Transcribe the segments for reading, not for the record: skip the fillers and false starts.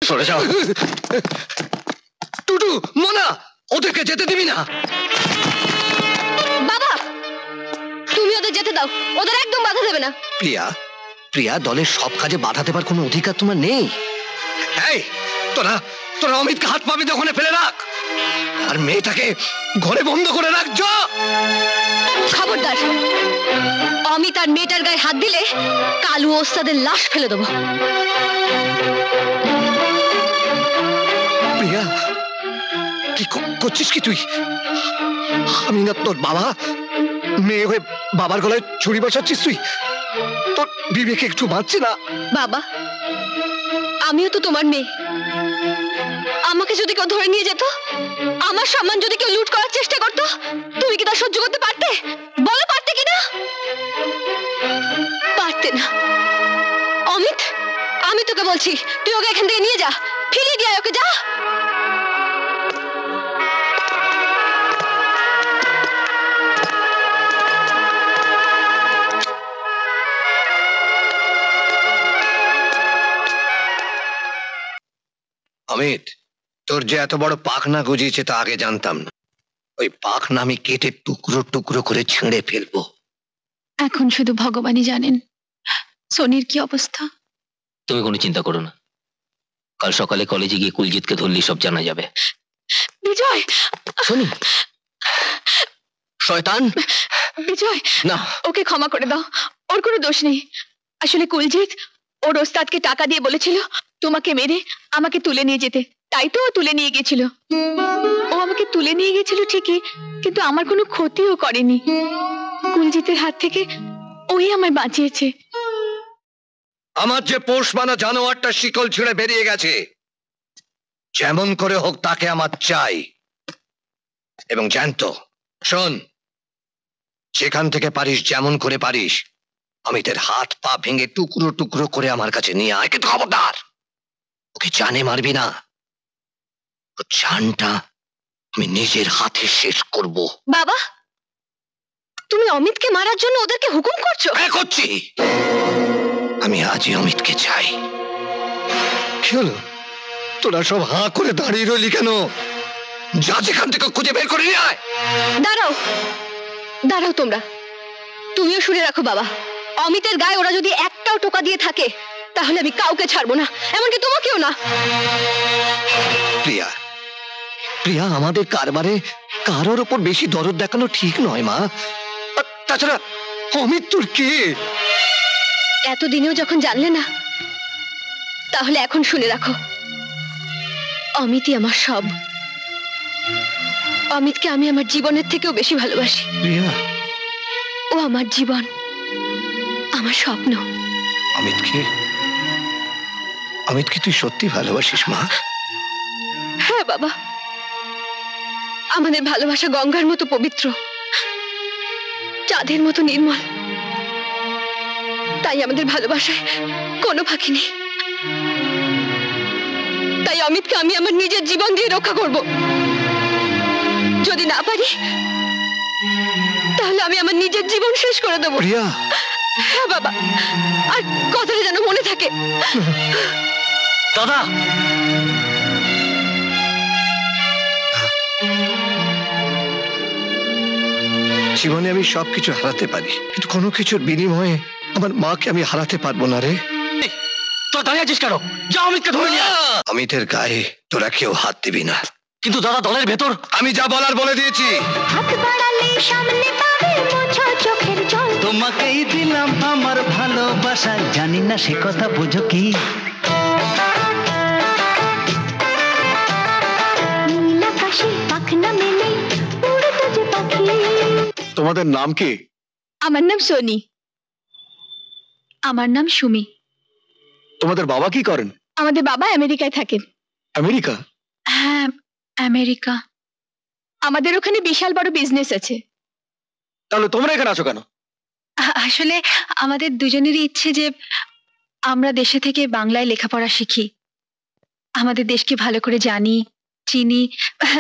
সরে যাও। টুটু, মোনা, ওদেরকে যেতে দিবি না। বাবা, তুমি ওদের যেতে দাও, ওদের একদম বাধা দেবে না। প্রিয়া, প্রিয়া, দলের সব কাজে বাধা দেবার কোনো অধিকার তোমার নেই। এই, তোরা তোরা অমিতকে হাত পাবে ওখানে ফেলে রাখ, আর মেয়েটাকে ঘরে বন্ধ করে রাখ। খবরদার, অমিত আর মেয়েটার গায়ে হাত দিলে কালু ওস্তাদের লাশ ফেলে দেবো। প্রিয়া, কি করছিস কি তুই? আমি না তোর বাবা, মেয়ে হয়ে বাবার গলায় ছুরি বসাচ্ছিস তুই? তোর বিবেকে একটু বাঁচছে না? বাবা, আমিও তো তোমার মেয়ে। আমাকে যদি কেউ ধরে নিয়ে যেত, আমার সম্মান যদি কেউ লুট করার চেষ্টা করতো, তুমি কি তা সহ্য করতে পারতে? বলো, পারতে কিনা? পারতে না। অমিত, আমি তোকে বলছি, তুই ওকে এখান থেকে নিয়ে যা, ফিরিয়ে দিয়ে ওকে, যা। অমিত, তোর যে এত বড় পাখনা গজিয়েছে তা আগে জানতাম না। ওই পাখনা আমি কেটে টুকরো টুকরো করে ছিঁড়ে ফেলবো। এখন শুধু ভগবানই জানেন সোনির কি অবস্থা। তুমি কোনো চিন্তা করো না, কাল সকালে কলেজে গিয়ে কুলজিৎকে ধরলি সব জানা যাবে। বিজয়, সোনি, শয়তান। বিজয়, না, ওকে ক্ষমা করে দাও, ওর কোনো দোষ নেই। আসলে কুলজিৎ ওর ওস্তাদকে টাকা দিয়ে বলেছিল তোমাকে মেরে আমাকে তুলে নিয়ে যেতে, তাই তো ও তুলে নিয়ে গেছিল। ও আমাকে তুলে নিয়ে গেছিল ঠিকই, কিন্তু আমার কোনো ক্ষতিও করেনি। কুলজিতের হাত থেকে ওই আমায় বাঁচিয়েছে। আমার যে পোষ মানা জানোয়ারটা শিকল ছিঁড়ে বেরিয়ে গেছে, যেমন করে হোক তাকে আমার চাই, এবং জ্যান্ত। শোন, যেখান থেকে পারিস, যেমন করে পারিস, অমিতের হাত পা ভেঙে টুকরো টুকরো করে আমার কাছে নিয়ে আয়। কিন্তু খবরদার, ওকে জানে মারবি না। ও জানটা আমি নিজের হাতে শেষ করব। বাবা, তুমি অমিতকে মারার জন্য ওদেরকে হুকুম করছো? হ্যাঁ, করছি। আমি আজই অমিতকে চাই। কি হলো? তোরা সব হাঁ করে দাঁড়িয়ে রইলি কেন? যা, যেখান থেকে খুঁজে বের করে নিয়ে আয়। দাঁড়াও, দাঁড়াও তোমরা। তুমিও শুনে রাখো বাবা, অমিতের গায়ে ওরা যদি একটাও টোকা দিয়ে থাকে, তাহলে আমি কাউকে ছাড়বো না, এমনকি তোমাকেও না। প্রিয়া, প্রিয়া, আমাদের কারবারে কারোর ওপর বেশি দরদ দেখানো ঠিক নয় মা। তাছাড়া অমিত তোর কে? এতদিনেও যখন জানলে না, তাহলে এখন শুনে রাখো, অমিতই আমার সব। অমিতকে আমি আমার জীবনের থেকেও বেশি ভালোবাসি। প্রিয়া, ও আমার জীবন, আমার স্বপ্ন। অমিতকে তুই সত্যি ভালোবাসিস মা? হ্যাঁ বাবা, আমাদের ভালোবাসা গঙ্গার মতো পবিত্র, চাঁদের মতো নির্মল। তাই আমাদের ভালোবাসায় কোনো ফাঁকি নেই। তাই অমিতকে আমি আমার নিজের জীবন দিয়ে রক্ষা করব। যদি না পারি, তাহলে আমি আমার নিজের জীবন শেষ করে দেবো। প্রিয়া। হ্যাঁ বাবা, আর কথাটা যেন মনে থাকে। দাদা, জীবনে আমি সবকিছু হারাতে পারি, কিন্তু কোনো কিছুর বিনিময়ে আমার মাকে আমি হারাতে পারবো না রে। তোরা দাঁড়িয়ে আছিস কেন? যা অমিতকে ধরে নিয়ে আয়। অমিতের গায়ে তোরা কেউ হাত দিবি না। কিন্তু দাদা, দলের ভেতর আমি যা বলার বলে দিয়েছি। হাত বাড়ালে সামনে পাবে মুছো চোখের জল। তোমাকেই দিলাম আমার ভালোবাসা, জানি না সে কথা বুঝো কি। নীল আকাশে পাখনা মেলে উড়তো যে পাখি। তোমাদের নাম কি? আমার নাম সোনি। আমার নাম সুমি। তোমাদের বাবা কি করেন? আমাদের বাবা আমেরিকায় থাকেন। আমেরিকা? হ্যাঁ, আমেরিকা। আমাদের ওখানে বিশাল বড় বিজনেস আছে। তাহলে তোমরা এখানে আছো কেন? আসলে আমাদের দুজনেরই ইচ্ছে যে আমরা দেশে থেকে বাংলায় লেখাপড়া শিখি, আমাদের দেশকে ভালো করে জানি, চিনি,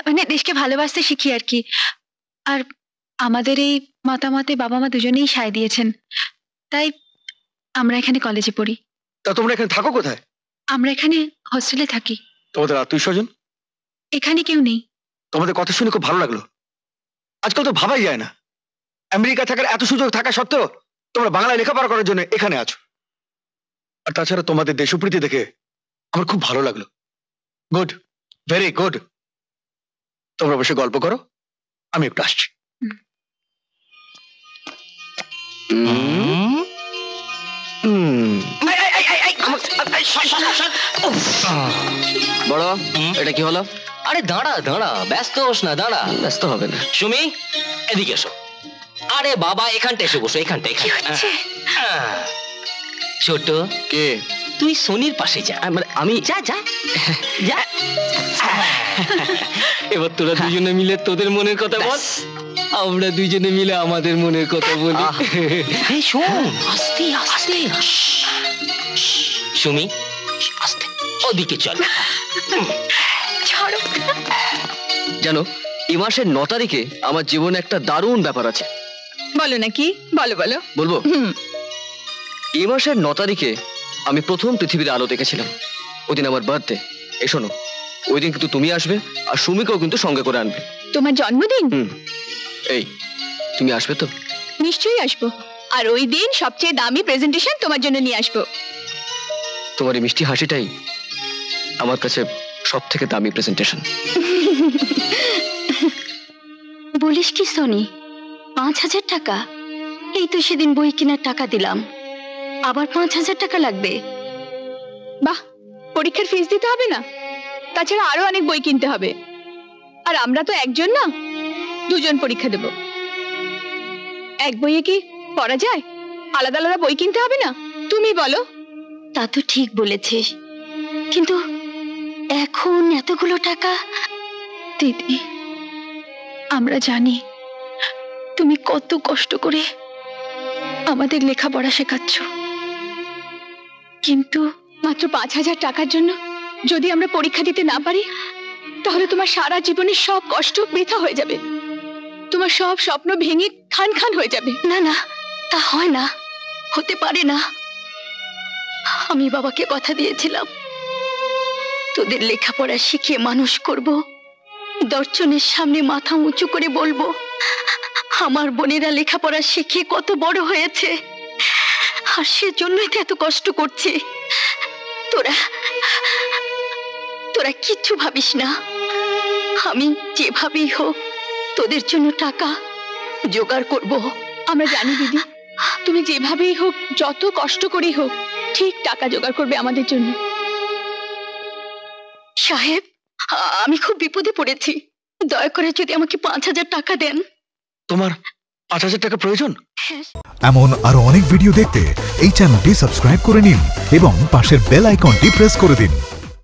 মানে দেশকে ভালোবাসতে শিখি আর কি। আর আমাদের এই মতামতে বাবা মা দুজনেই সায় দিয়েছেন, তাই আমরা এখানে কলেজে পড়ি। তা তোমরা এখানে থাকো কোথায়? আমরা এখানে হস্টেলে থাকি। তোমাদের আত্মীয় স্বজন? এখানে কেউ নেই। তোমাদের কথা শুনে খুব ভালো লাগলো। আজকাল তো ভাবাই যায় না, আমেরিকা থাকার এত সুযোগ থাকা সত্ত্বেও তোমরা বাংলায় লেখাপড়া করার জন্য এখানে আছো। আর তাছাড়া তোমাদের দেশপ্রীতি দেখে আমার খুব ভালো লাগলো। Good, very good. তোমরা বসে গল্প করো, আমি একটু আসছি। বড়, এটা কি হলো? আরে দাঁড়া দাঁড়া, ব্যস্ত হোস না, দাঁড়া। ব্যস্ত হবে না। সুমি, এদিকে এসো। আরে বাবা, এখানটা এসে বসো, এখানটা। ছোট, কে? তুই সোনির পাশে যা। আমি যা যা যা। এবার তোরা দুজনে মিলে তোদের মনের কথা বল, আমরা দুজনে মিলে আমাদের মনের কথা বলি। এই শোন, আস্তে আস্তে। সুমি, আস্তে, ওদিকে চল। জানো, এই মাসের 9 তারিখে আমার জীবনে একটা দারুণ ব্যাপার আছে। বলো নাকি? বলো বলো। বলবো? এই মাসের 9 তারিখে আমি প্রথম পৃথিবীর আলো দেখেছিলাম। ওদিন আমার বার্থডে। এই শোনো, ওই দিন কিন্তু তুমি আসবে, আর সুমিকেও কিন্তু সঙ্গে করে আনবে। তোমার জন্মদিন? এই, তুমি আসবে তো? নিশ্চয়ই আসবো। আর ওই দিন সবচেয়ে দামি প্রেজেন্টেশন তোমার জন্য নিয়ে আসবো। তোমার এই মিষ্টি হাসিটাই আমার কাছে সব থেকে দামি প্রেজেন্টেশন। বলিস কি সোনি, 5,000 টাকা? এই তো সেদিন বই কেনার টাকা দিলাম, আবার 5,000 টাকা লাগবে? বাহ, পরীক্ষার ফিস দিতে হবে না? তাছাড়া আরো অনেক বই কিনতে হবে। আর আমরা তো একজন না, 2জন পরীক্ষা দেব। এক বইয়ে কি পড়া যায়? আলাদা আলাদা বই কিনতে হবে না? তুমি বলো। তা তো ঠিক বলেছিস, কিন্তু এখন এতগুলো টাকা? দিদি, আমরা জানি তুমি কত কষ্ট করে আমাদের লেখাপড়া শেখাচ্ছ, কিন্তু মাত্র 5,000 টাকার জন্য যদি আমরা পরীক্ষা দিতে না পারি, তাহলে তোমার সারা জীবনের সব কষ্ট বৃথা হয়ে যাবে। তোমার সব স্বপ্ন ভেঙে খান খান হয়ে যাবে। না না, তা হয় না, হতে পারে না। আমি বাবাকে কথা দিয়েছিলাম, তোদের লেখাপড়া শিখিয়ে মানুষ করব, দর্শনের সামনে মাথা উঁচু করে বলবো আমার বোনেরা লেখাপড়া শিখে কত বড় হয়েছে, আর সেজন্যই তো এত কষ্ট করছে। তোরা তোরা কিচ্ছু ভাবিস না, আমি যেভাবেই হোক তোদের জন্য টাকা জোগাড় করব। আমরা জানি দিদি, তুমি যেভাবেই হোক, যত কষ্ট করেই হোক, ঠিক টাকা জোগাড় করবে আমাদের জন্য। সাহেব, আমি খুব বিপদে পড়েছি, দয়া করে যদি আমাকে 5,000 টাকা দেন। তোমার 5,000 টাকা প্রয়োজন? এমন আরো অনেক ভিডিও দেখতে এই চ্যানেলটি সাবস্ক্রাইব করে নিন এবং পাশের বেল আইকনটি প্রেস করে দিন।